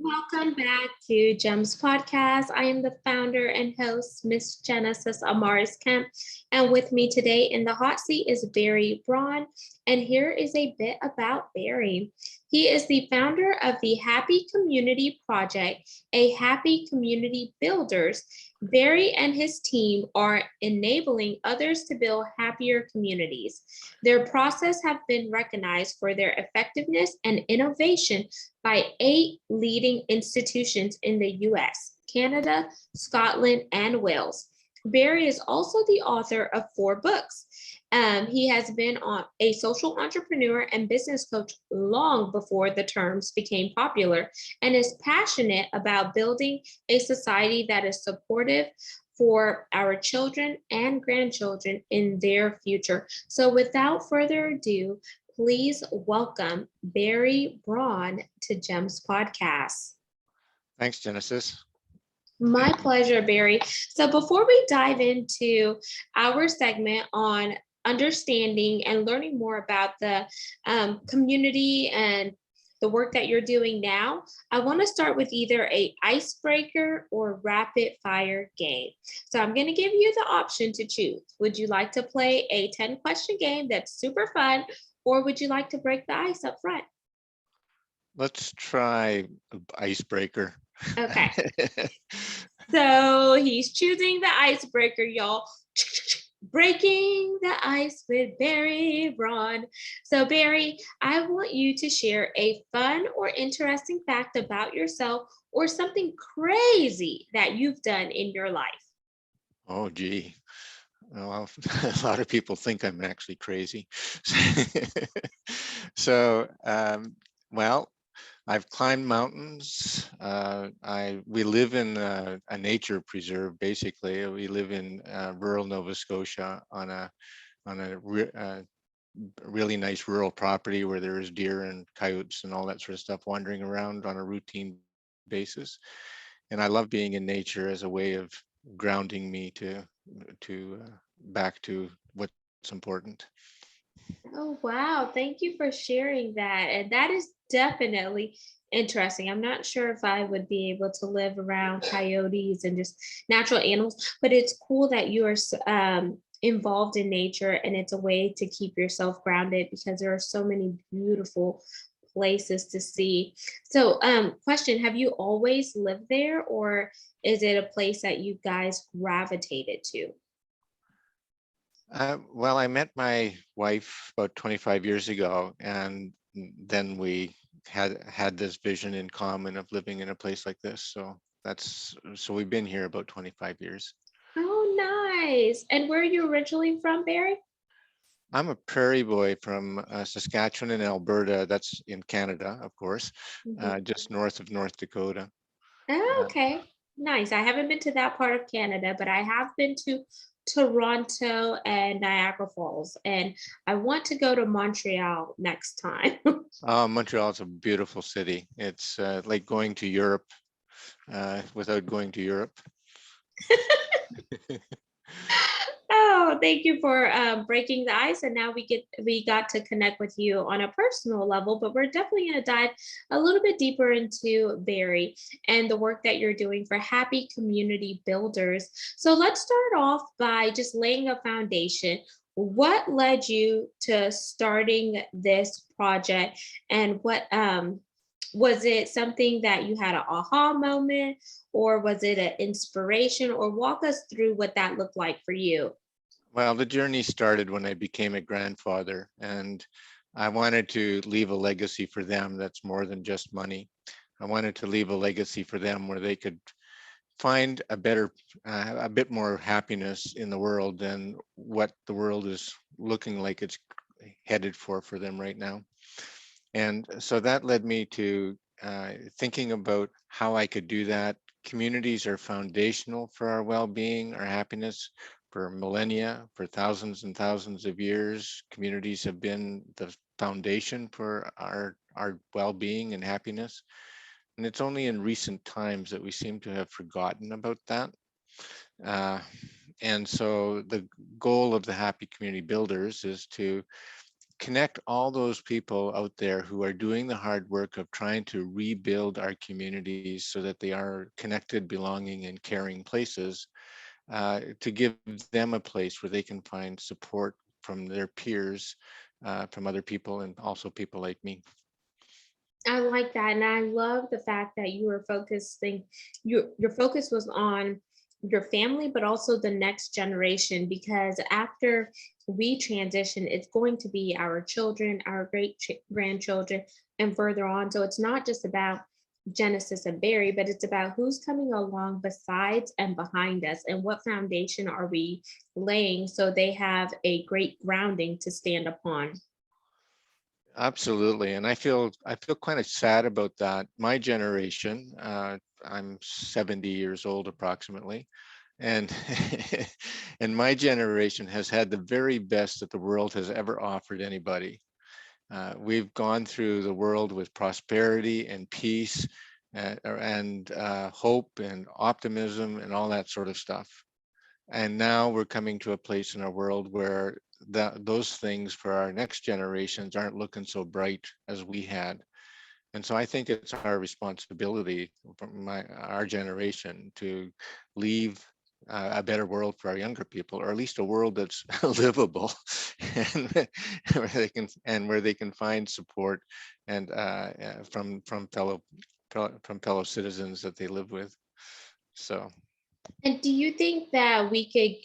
Welcome back to GEMS Podcast. I am the founder and host, Miss Genesis Amaris Kemp. And with me today in the hot seat is Braun. And here is a bit about Barry. He is the founder of the Happy Community Project, a happy community builders. Barry and his team are enabling others to build happier communities. Their process have been recognized for their effectiveness and innovation by 8 leading institutions in the US, Canada, Scotland, and Wales. Barry is also the author of 4 books. He has been a social entrepreneur and business coach long before the terms became popular and is passionate about building a society that is supportive for our children and grandchildren in their future. So without further ado, please welcome Barry Braun to GEMS Podcast. Thanks, Genesis. My pleasure, Barry. So before we dive into our segment on understanding and learning more about the community and the work that you're doing now, I want to start with either an icebreaker or rapid fire game. So I'm going to give you the option to choose. Would you like to play a 10-question game that's super fun, or would you like to break the ice up front? Let's try icebreaker. Okay. So he's choosing the icebreaker, y'all. Breaking the ice with Barry Braun. So Barry, I want you to share a fun or interesting fact about yourself or something crazy that you've done in your life. Oh, gee. Well, a lot of people think I'm actually crazy. So, well, I've climbed mountains. We live in a nature preserve. Basically, we live in rural Nova Scotia on a really nice rural property where there's deer and coyotes and all that sort of stuff wandering around on a routine basis. And I love being in nature as a way of grounding me to back to what's important. Oh, wow. Thank you for sharing that. And that is definitely interesting. I'm not sure if I would be able to live around coyotes and just natural animals, but it's cool that you are involved in nature, and it's a way to keep yourself grounded because there are so many beautiful places to see. So, question, have you always lived there, or is it a place that you guys gravitated to? Well, I met my wife about 25 years ago, and then we had this vision in common of living in a place like this. So we've been here about 25 years. Oh, nice. And where are you originally from, Barry? I'm a prairie boy from Saskatchewan and Alberta. That's in Canada, of course, just north of North Dakota. Oh, okay. Nice. I haven't been to that part of Canada, but I have been to Toronto and Niagara Falls, and I want to go to Montreal next time. Montreal is a beautiful city. It's like going to Europe without going to Europe. Oh, thank you for breaking the ice. And now we got to connect with you on a personal level, but we're definitely going to dive a little bit deeper into Barry and the work that you're doing for happy community builders. So let's start off by just laying a foundation. What led you to starting this project, and what was it something that you had an aha moment, or was it an inspiration, or walk us through what that looked like for you? Well, the journey started when I became a grandfather, and I wanted to leave a legacy for them that's more than just money. I wanted to leave a legacy for them where they could find a bit more happiness in the world than what the world is looking like it's headed for them right now. And so that led me to thinking about how I could do that. Communities are foundational for our well-being, our happiness. For millennia, for thousands and thousands of years, communities have been the foundation for our well-being and happiness. And it's only in recent times that we seem to have forgotten about that. And so the goal of the Happy Community Builders is to connect all those people out there who are doing the hard work of trying to rebuild our communities so that they are connected, belonging, and caring places, to give them a place where they can find support from their peers, from other people, and also people like me. I like that, and I love the fact that you were focusing your focus was on your family, but also the next generation, because after we transition, it's going to be our children, our grandchildren, and further on. So it's not just about Genesis and Barry, but it's about who's coming along besides and behind us, and what foundation are we laying so they have a great grounding to stand upon. Absolutely, and I feel kind of sad about that. My generation, I'm 70 years old approximately, and and my generation has had the very best that the world has ever offered anybody. We've gone through the world with prosperity and peace, and hope and optimism and all that sort of stuff. And now we're coming to a place in our world where those things for our next generations aren't looking so bright as we had. And so I think it's our responsibility from our generation to leave a better world for our younger people, or at least a world that's livable, and where they can find support and from fellow citizens that they live with. So. And do you think that we could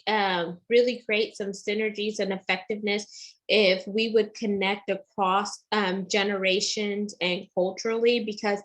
really create some synergies and effectiveness if we would connect across generations and culturally? Because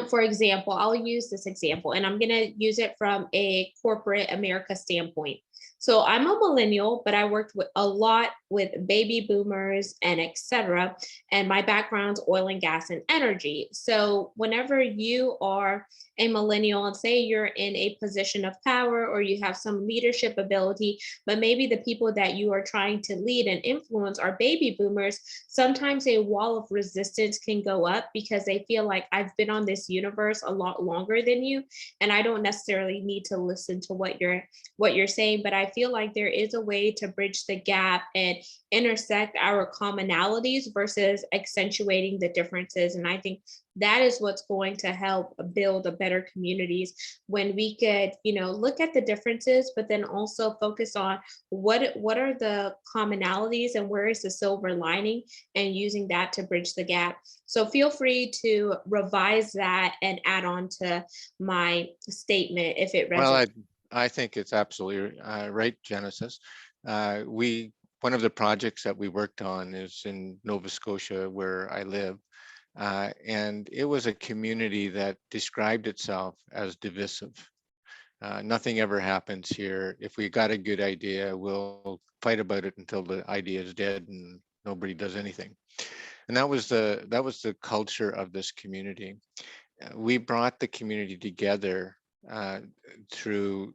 for example, I'll use this example, and I'm going to use it from a corporate America standpoint. So I'm a millennial, but I worked with a lot with baby boomers and etc. And my background's oil and gas and energy. So whenever you are a millennial and say you're in a position of power or you have some leadership ability, but maybe the people that you are trying to lead and influence are baby boomers, sometimes a wall of resistance can go up because they feel like I've been on this universe a lot longer than you, and I don't necessarily need to listen to what you're saying. But I feel like there is a way to bridge the gap and intersect our commonalities versus accentuating the differences. And I think that is what's going to help build a better communities, when we could, look at the differences, but then also focus on what are the commonalities and where is the silver lining, and using that to bridge the gap. So feel free to revise that and add on to my statement if it Well, resonates. I think it's absolutely right, Genesis. One of the projects that we worked on is in Nova Scotia, where I live, and it was a community that described itself as divisive. Nothing ever happens here. If we got a good idea, we'll fight about it until the idea is dead and nobody does anything. And that was the culture of this community. We brought the community together uh, through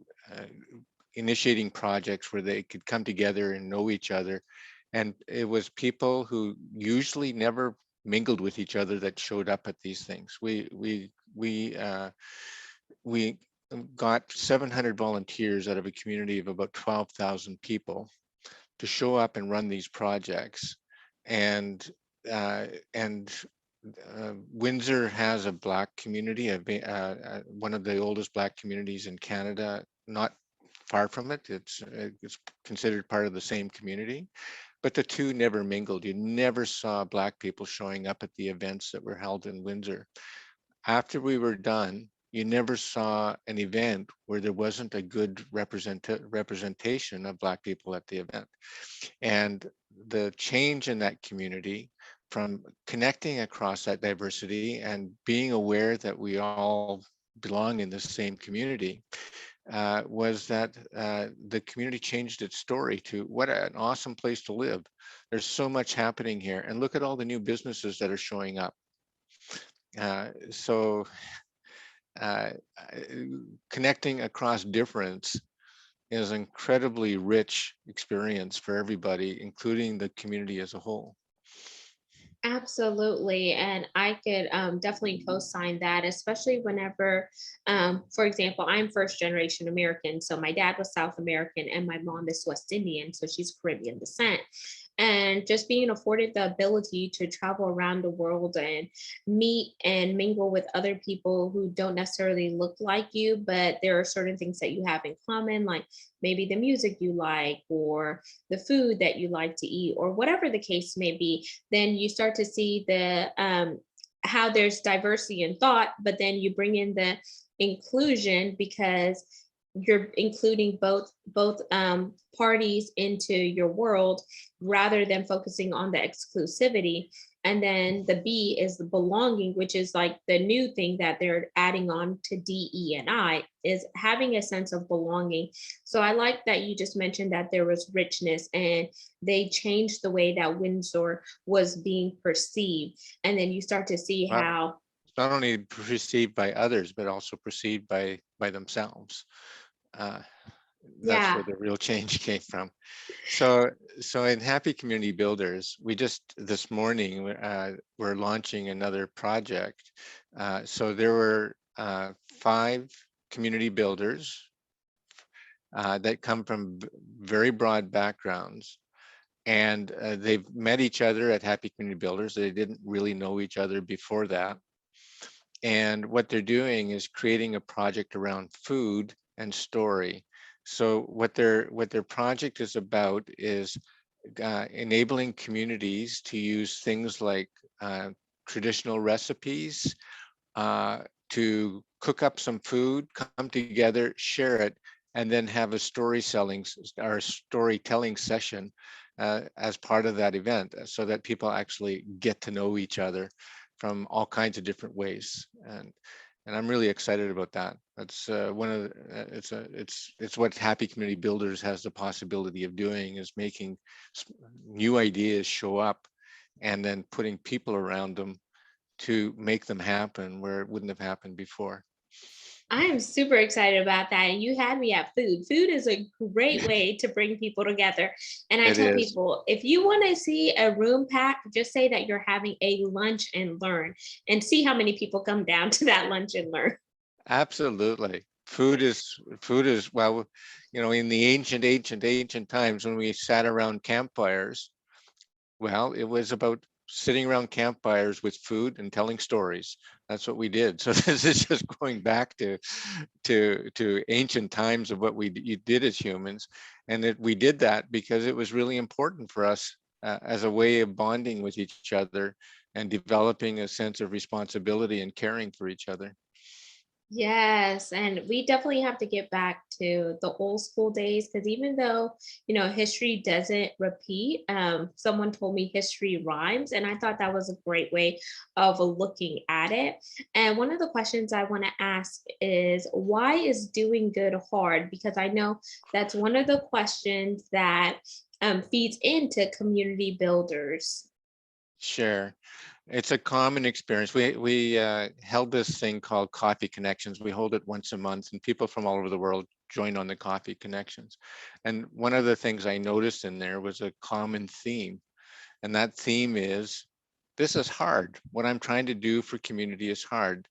initiating projects where they could come together and know each other. And it was people who usually never mingled with each other that showed up at these things. We got 700 volunteers out of a community of about 12,000 people to show up and run these projects. And Windsor has a Black community, one of the oldest Black communities in Canada, not far from it. It's considered part of the same community, but the two never mingled. You never saw Black people showing up at the events that were held in Windsor. After we were done, you never saw an event where there wasn't a good representation of Black people at the event. And the change in that community, from connecting across that diversity and being aware that we all belong in the same community, was that the community changed its story to what an awesome place to live. There's so much happening here, and look at all the new businesses that are showing up. So uh, connecting across difference is an incredibly rich experience for everybody, including the community as a whole. Absolutely. And I could definitely co-sign that, especially whenever, for example, I'm first generation American. So my dad was South American and my mom is West Indian. So she's Caribbean descent. and just being afforded the ability to travel around the world and meet and mingle with other people who don't necessarily look like you, but there are certain things that you have in common, like maybe the music you like or the food that you like to eat or whatever the case may be, then you start to see the how there's diversity in thought, but then you bring in the inclusion because you're including both parties into your world rather than focusing on the exclusivity. And then the B is the belonging, which is like the new thing that they're adding on to DE&I, is having a sense of belonging. So I like that you just mentioned that there was richness and they changed the way that Windsor was being perceived. And then you start to see Well, how, it's not only perceived by others, but also perceived by themselves. Uh, that's yeah. where the real change came from. So in Happy Community Builders, we just this morning we're launching another project. So there were 5 community builders that come from very broad backgrounds, and they've met each other at Happy Community Builders. They didn't really know each other before that, and what they're doing is creating a project around food and story. So what their project is about is enabling communities to use things like traditional recipes to cook up some food, come together, share it, and then have a storytelling session as part of that event, so that people actually get to know each other from all kinds of different ways. And I'm really excited about that. That's one of the, it's what Happy Community Builders has the possibility of doing, is making new ideas show up and then putting people around them to make them happen where it wouldn't have happened before. I am super excited about that. And you had me at food. Food is a great way to bring people together. And I It tell is. people, if you want to see a room pack, just say that you're having a lunch and learn and see how many people come down to that lunch and learn. Absolutely. Food is well, in the ancient times when we sat around campfires, well, it was about sitting around campfires with food and telling stories. That's what we did. So this is just going back to ancient times of what you did as humans, and that we did that because it was really important for us as a way of bonding with each other and developing a sense of responsibility and caring for each other. Yes, and we definitely have to get back to the old school days because even though, history doesn't repeat, someone told me history rhymes, and I thought that was a great way of looking at it. And one of the questions I want to ask is why is doing good hard? Because I know that's one of the questions that feeds into community builders. Sure. It's a common experience. We held this thing called Coffee Connections. We hold it once a month, and people from all over the world join on the Coffee Connections. And one of the things I noticed in there was a common theme, and that theme is, this is hard. What I'm trying to do for community is hard.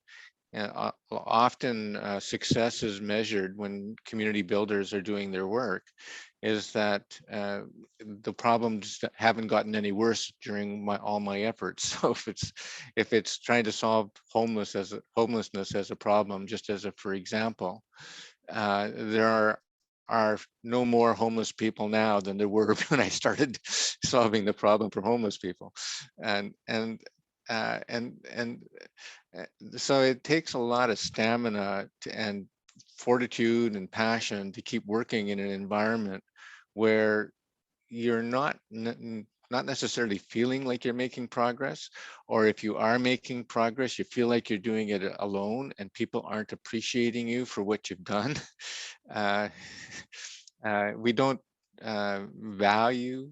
And often success is measured when community builders are doing their work, is that the problems haven't gotten any worse during all my efforts. So if it's trying to solve homelessness as a problem, just as a for example, there are no more homeless people now than there were when I started solving the problem for homeless people, and so it takes a lot of stamina and fortitude and passion to keep working in an environment where you're not necessarily feeling like you're making progress, or if you are making progress, you feel like you're doing it alone and people aren't appreciating you for what you've done. uh, we don't value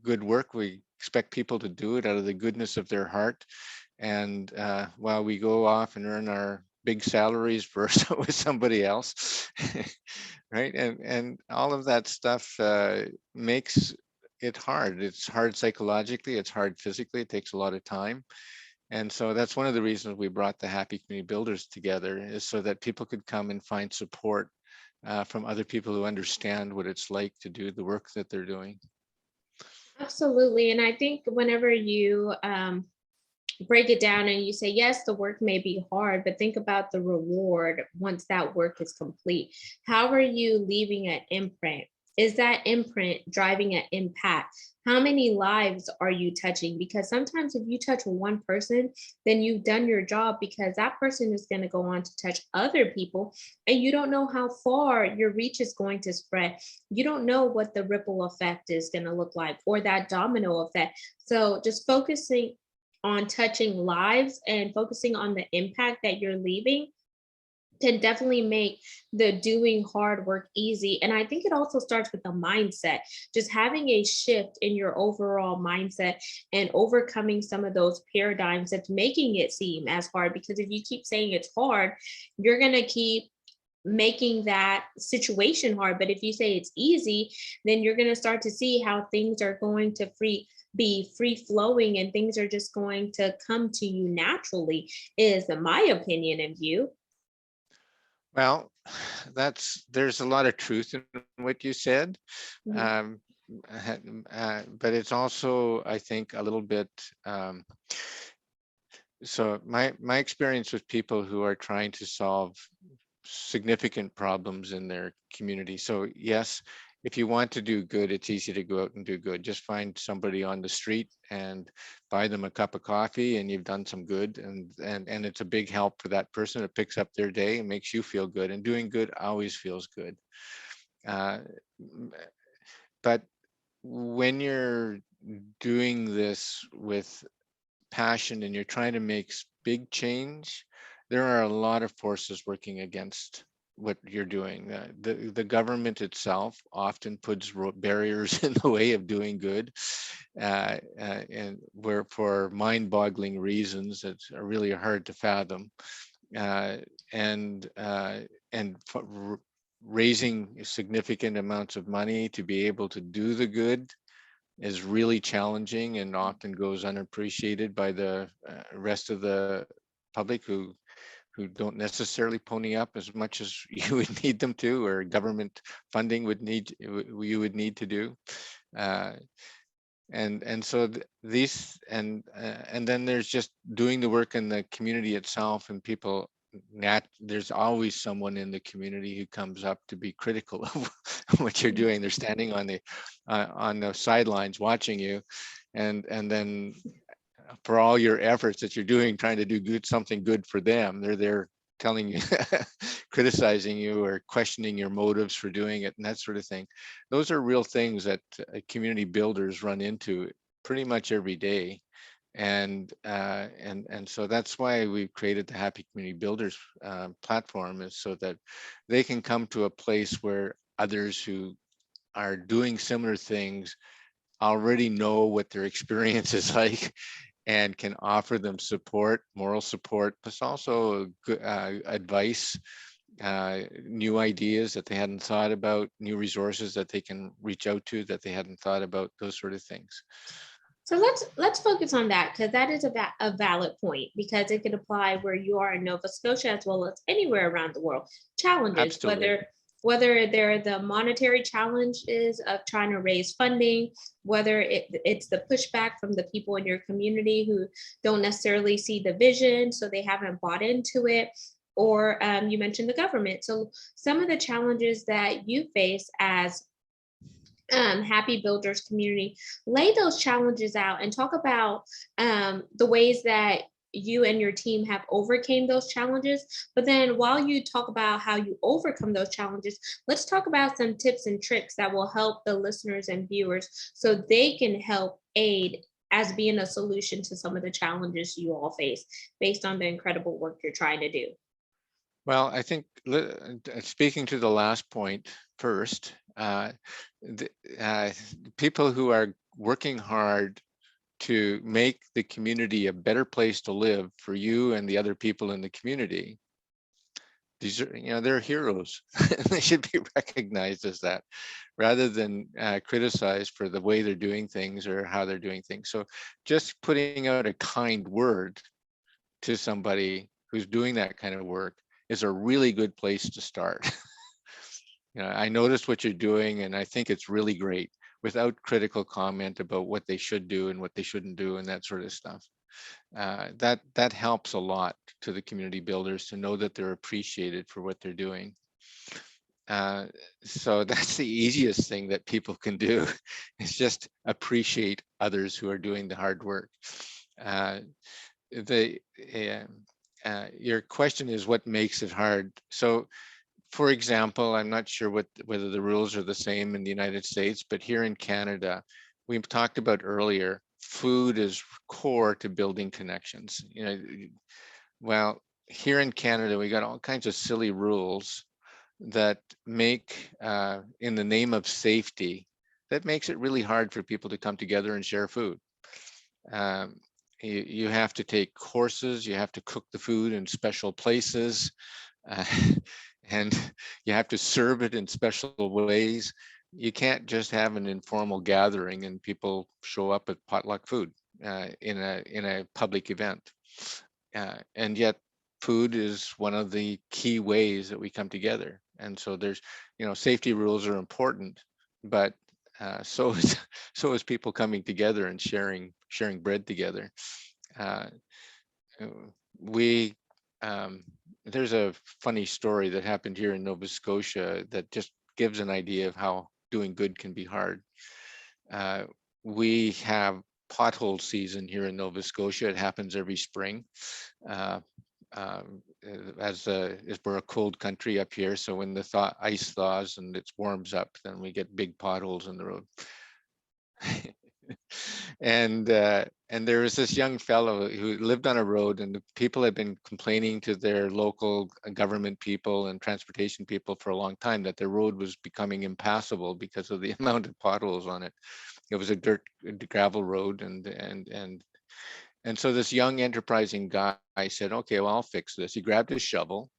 good work. We expect people to do it out of the goodness of their heart, and while we go off and earn our big salaries for with somebody else, right? And all of that stuff makes it hard. It's hard psychologically, it's hard physically, it takes a lot of time. And so that's one of the reasons we brought the Happy Community Builders together, is so that people could come and find support from other people who understand what it's like to do the work that they're doing. Absolutely. And I think whenever you break it down and you say, yes, the work may be hard, but think about the reward once that work is complete. How are you leaving an imprint? Is that imprint driving an impact? How many lives are you touching? Because sometimes if you touch one person, then you've done your job, because that person is going to go on to touch other people, and you don't know how far your reach is going to spread. You don't know what the ripple effect is going to look like, or that domino effect. So just focusing on touching lives and focusing on the impact that you're leaving can definitely make the doing hard work easy. And I think it also starts with the mindset, just having a shift in your overall mindset and overcoming some of those paradigms that's making it seem as hard. Because if you keep saying it's hard, you're going to keep making that situation hard. But if you say it's easy, then you're going to start to see how things are going to be free flowing, and things are just going to come to you naturally, is my opinion and view. Well, there's a lot of truth in what you said, Mhm. um, but it's also, I think, a little bit. So my experience with people who are trying to solve significant problems in their community. So yes, if you want to do good, it's easy to go out and do good. Just find somebody on the street and buy them a cup of coffee, and you've done some good. And it's a big help for that person. It picks up their day and makes you feel good. And doing good always feels good. Uh, but when you're doing this with passion and you're trying to make big change, there are a lot of forces working against what you're doing. The government itself often puts barriers in the way of doing good, and where for mind-boggling reasons that are really hard to fathom. Uh, and raising significant amounts of money to be able to do the good is really challenging and often goes unappreciated by the rest of the public who don't necessarily pony up as much as you would need them to, or government funding would need you would need to do. Uh, and so these and then there's just doing the work in the community itself, and people there's always someone in the community who comes up to be critical of what you're doing. They're standing on the sidelines watching you, and then for all your efforts that you're doing trying to do something good for them, they're there telling you criticizing you or questioning your motives for doing it and that sort of thing. Those are real things that community builders run into pretty much every day. And so that's why we've created the Happy Community Builders platform, is so that they can come to a place where others who are doing similar things already know what their experience is like, and can offer them support, moral support, plus also good advice, new ideas that they hadn't thought about, new resources that they can reach out to that they hadn't thought about, those sort of things. So let's focus on that, because that is a valid point, because it could apply where you are in Nova Scotia as well as anywhere around the world. Challenges, Absolutely. whether they're the monetary challenges of trying to raise funding, whether it's the pushback from the people in your community who don't necessarily see the vision, so they haven't bought into it, or you mentioned the government. So some of the challenges that you face as Happy Builders community, lay those challenges out and talk about the ways that you and your team have overcame those challenges. But then while you talk about how you overcome those challenges, let's talk about some tips and tricks that will help the listeners and viewers so they can help aid as being a solution to some of the challenges you all face based on the incredible work you're trying to do. Well, I think speaking to the last point first, the, uh, people who are working hard to make the community a better place to live for you and the other people in the community, these are, they're heroes. They should be recognized as that, rather than criticized for the way they're doing things or how they're doing things. So just putting out a kind word to somebody who's doing that kind of work is a really good place to start. I noticed what you're doing and I think it's really great, without critical comment about what they should do and what they shouldn't do and that sort of stuff. That helps a lot to the community builders to know that they're appreciated for what they're doing. Uh, so that's the easiest thing that people can do is just appreciate others who are doing the hard work. Uh, the Your question is what makes it hard. So for example, I'm not sure whether the rules are the same in the United States, but here in Canada, we've talked about earlier, food is core to building connections. Well, here in Canada, we got all kinds of silly rules that make, in the name of safety, that makes it really hard for people to come together and share food. Um, you have to take courses, you have to cook the food in special places, uh, and you have to serve it in special ways. You can't just have an informal gathering and people show up at potluck food in a public event. And yet food is one of the key ways that we come together. And so there's, safety rules are important, but so is so is people coming together and sharing bread together. Uh, we There's a funny story that happened here in Nova Scotia that just gives an idea of how doing good can be hard. Uh, we have pothole season here in Nova Scotia. It happens every spring. Uh, as we're a cold country up here, so when the ice thaws and it warms up, then we get big potholes in the road. And there was this young fellow who lived on a road, and the people had been complaining to their local government people and transportation people for a long time that the road was becoming impassable because of the amount of potholes on it. It was a gravel road, and so this young enterprising guy said, "Okay, well, I'll fix this." He grabbed his shovel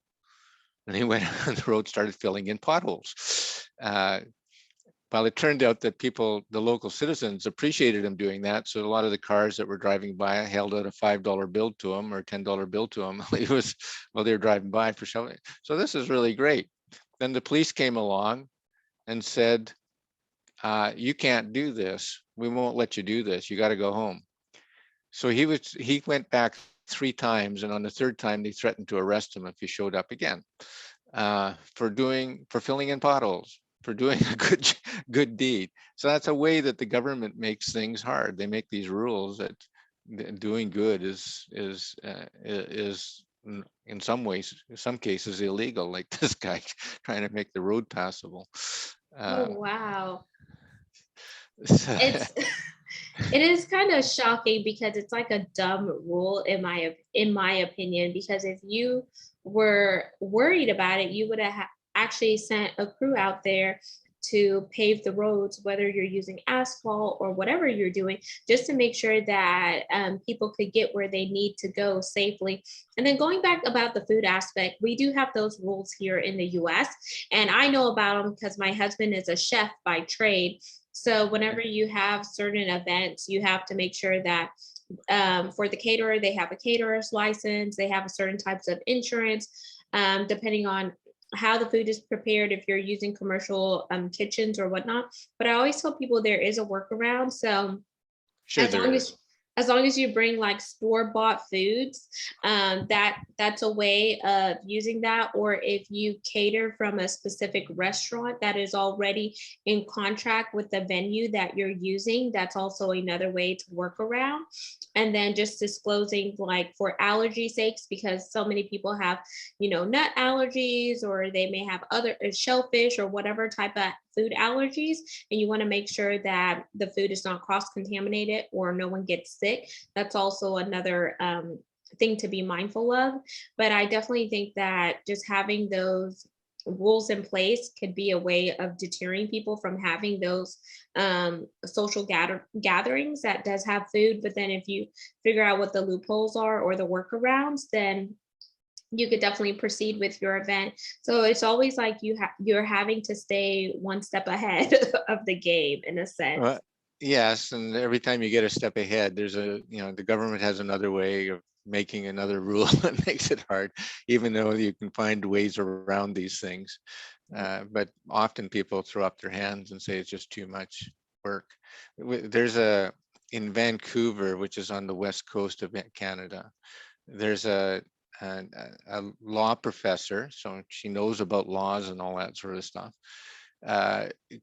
and he went on the road, started filling in potholes. Well, it turned out that the local citizens appreciated him doing that. So a lot of the cars that were driving by held out a $5 bill to him or $10 bill to him. They were driving by for shoveling. So this is really great. Then the police came along and said, "You can't do this. We won't let you do this. You got to go home." So he went back 3 times, and on the third time they threatened to arrest him if he showed up again, for filling in potholes, for doing a good deed. So that's a way that the government makes things hard. They make these rules that doing good is in some cases illegal, like this guy trying to make the road passable. Oh, wow. So, It's it is kind of shocking because it's like a dumb rule in my opinion, because if you were worried about it, you would have actually sent a crew out there to pave the roads, whether you're using asphalt or whatever you're doing, just to make sure that people could get where they need to go safely. And then going back about the food aspect, we do have those rules here in the US, and I know about them because my husband is a chef by trade. So whenever you have certain events, you have to make sure that for the caterer, they have a caterer's license, they have a certain types of insurance, depending on how the food is prepared, if you're using commercial kitchens or whatnot. But I always tell people there is a workaround. So sure as there long is. as long as you bring like store-bought foods, that's a way of using that. Or if you cater from a specific restaurant that is already in contract with the venue that you're using, that's also another way to work around. And then just disclosing, like, for allergy sakes, because so many people have, nut allergies, or they may have other shellfish or whatever type of food allergies, and you want to make sure that the food is not cross contaminated or no one gets sick. That's also another thing to be mindful of. But I definitely think that just having those rules in place could be a way of deterring people from having those social gatherings that does have food. But then if you figure out what the loopholes are or the workarounds, then you could definitely proceed with your event. So it's always like you're having to stay one step ahead of the game in a sense. Well, yes, and every time you get a step ahead, the government has another way of making another rule that makes it hard, even though you can find ways around these things. But often people throw up their hands and say it's just too much work. There's in Vancouver, which is on the west coast of Canada, there's a, a law professor, so she knows about laws and all that sort of stuff,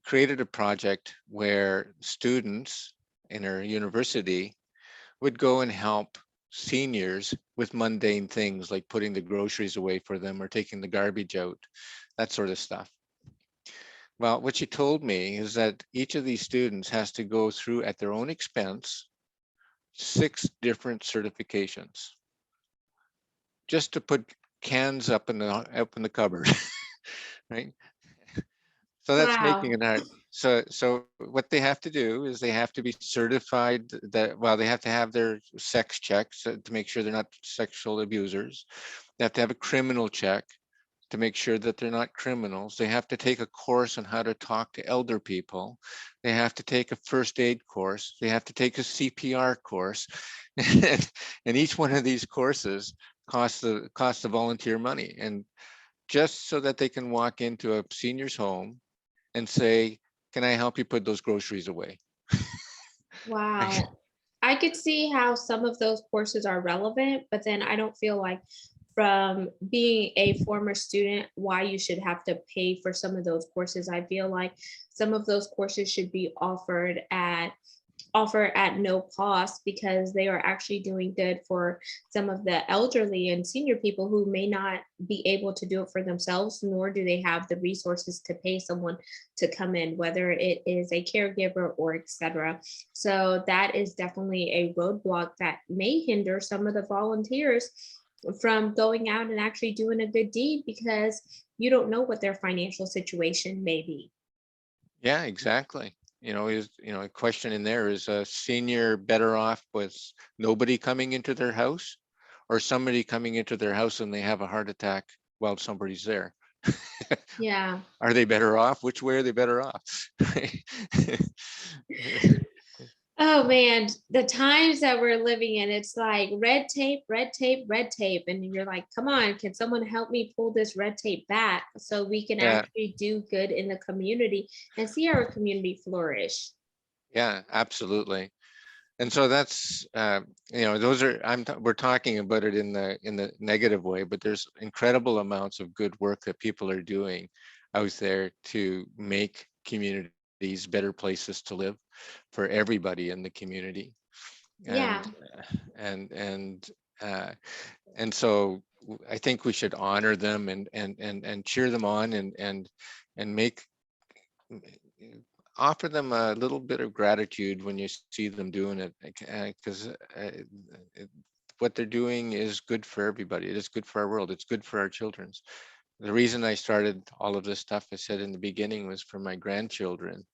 created a project where students in her university would go and help seniors with mundane things like putting the groceries away for them or taking the garbage out, that sort of stuff. Well, what she told me is that each of these students has to go through at their own expense 6 different certifications just to put cans up in the cupboard, right? So that's making Wow. it hard. So what they have to do is they have to be certified that, well, they have to have their sex checks to make sure they're not sexual abusers. They have to have a criminal check to make sure that they're not criminals. They have to take a course on how to talk to elder people. They have to take a first aid course. They have to take a CPR course. And each one of these courses costs the volunteer money. And just so that they can walk into a senior's home and say, can I help you put those groceries away? Right? Wow. I could see how some of those courses are relevant, but then I don't feel like from being a former student, why you should have to pay for some of those courses. I feel like some of those courses should be offer at no cost because they are actually doing good for some of the elderly and senior people who may not be able to do it for themselves, nor do they have the resources to pay someone to come in, whether it is a caregiver or etc. So that is definitely a roadblock that may hinder some of the volunteers from going out and actually doing a good deed because you don't know what their financial situation may be. Yeah, exactly. A question in there, is a senior better off with nobody coming into their house or somebody coming into their house and they have a heart attack while somebody's there? Yeah. Are they better off? Which way are they better off? Oh man, the times that we're living in, it's like red tape, red tape, red tape. And you're like, come on, can someone help me pull this red tape back so we can Yeah, actually do good in the community and see our community flourish? yeah, absolutely. And so that's those are we're talking about it in the negative way, but there's incredible amounts of good work that people are doing out there to make communities better places to live for everybody in the community. Yeah. And and and uh, and so I think we should honor them and cheer them on and make offer them a little bit of gratitude when you see them doing it, because what they're doing is good for everybody. It is good for our world. It's good for our children's. The reason I started all of this stuff, I said in the beginning, was for my grandchildren.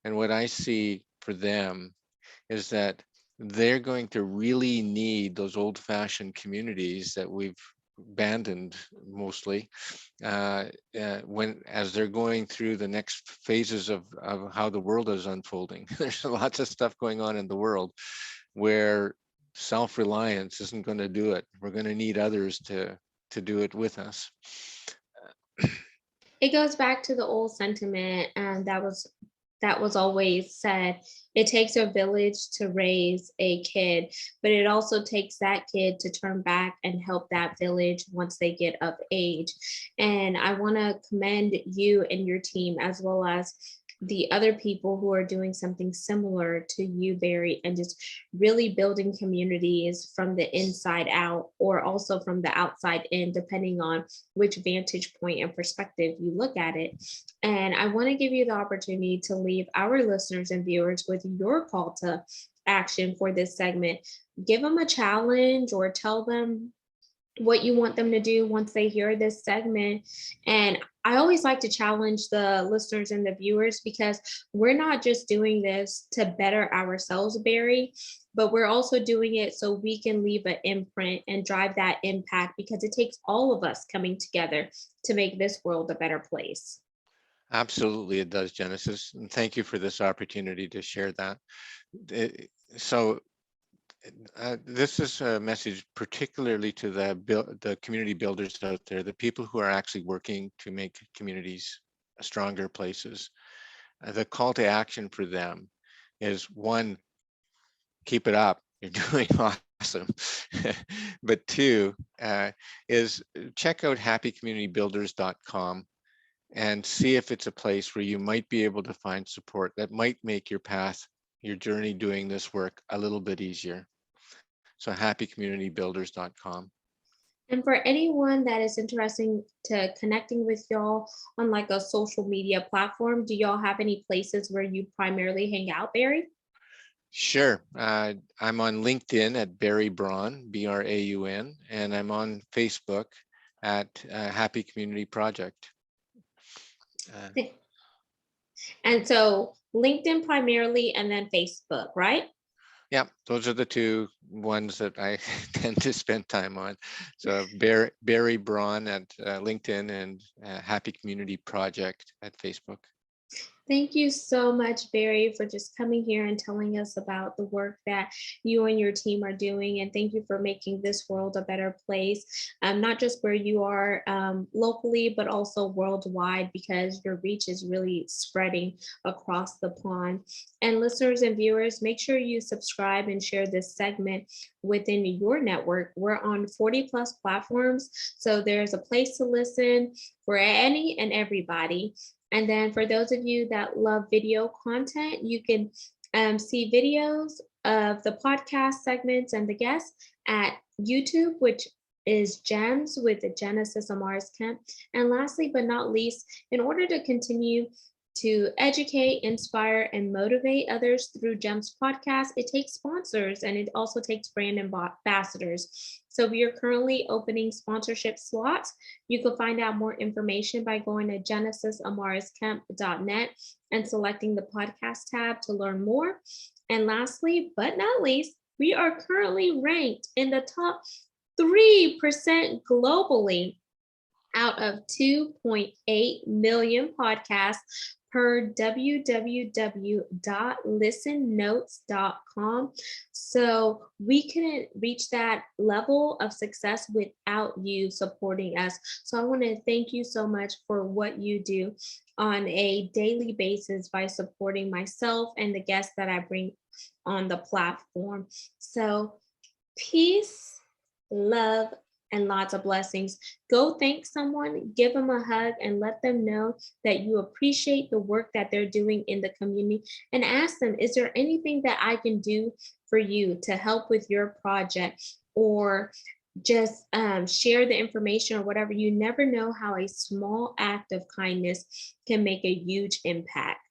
And what I see for them is that they're going to really need those old-fashioned communities that we've abandoned mostly, uh, when as they're going through the next phases of how the world is unfolding. There's lots of stuff going on in the world where self-reliance isn't going to do it. We're going to need others to do it with us. It goes back to the old sentiment and that was always said. It takes a village to raise a kid, but it also takes that kid to turn back and help that village once they get of age. And I want to commend you and your team as well as the other people who are doing something similar to you, Barry, and just really building communities from the inside out or also from the outside in, depending on which vantage point and perspective you look at it. And I want to give you the opportunity to leave our listeners and viewers with your call to action for this segment. Give them a challenge or tell them what you want them to do once they hear this segment. And I always like to challenge the listeners and the viewers because we're not just doing this to better ourselves, Barry, but we're also doing it so we can leave an imprint and drive that impact because it takes all of us coming together to make this world a better place. Absolutely, it does, Genesis. And thank you for this opportunity to share that. So This is a message particularly to the community builders out there, the people who are actually working to make communities stronger places. The call to action for them is, one, keep it up. You're doing awesome. But two, is check out happycommunitybuilders.com and see if it's a place where you might be able to find support that might make your path, your journey doing this work a little bit easier. So happycommunitybuilders.com. And for anyone that is interested to connecting with y'all on like a social media platform, do y'all have any places where you primarily hang out, Barry? Sure. I'm on LinkedIn at Barry Braun, Braun, and I'm on Facebook at Happy Community Project. And so LinkedIn primarily and then Facebook, right? Yeah, those are the two ones that I tend to spend time on. So Barry Braun at LinkedIn and Happy Community Project at Facebook. Thank you so much, Barry, for just coming here and telling us about the work that you and your team are doing. And thank you for making this world a better place, not just where you are locally, but also worldwide, because your reach is really spreading across the pond. And listeners and viewers, make sure you subscribe and share this segment within your network. We're on 40 plus platforms, so there's a place to listen for any and everybody. And then for those of you that love video content, you can see videos of the podcast segments and the guests at YouTube, which is Gems with the Genesis Amaris Kemp. And lastly, but not least, in order to continue to educate, inspire, and motivate others through GEMS podcast, it takes sponsors and it also takes brand ambassadors. So we are currently opening sponsorship slots. You can find out more information by going to genesisamariscamp.net and selecting the podcast tab to learn more. And lastly, but not least, we are currently ranked in the top 3% globally out of 2.8 million podcasts per www.listennotes.com. So we couldn't reach that level of success without you supporting us. So I want to thank you so much for what you do on a daily basis by supporting myself and the guests that I bring on the platform. So peace, love, and lots of blessings. Go thank someone, give them a hug, and let them know that you appreciate the work that they're doing in the community. And ask them, is there anything that I can do for you to help with your project? Or just share the information or whatever. You never know how a small act of kindness can make a huge impact.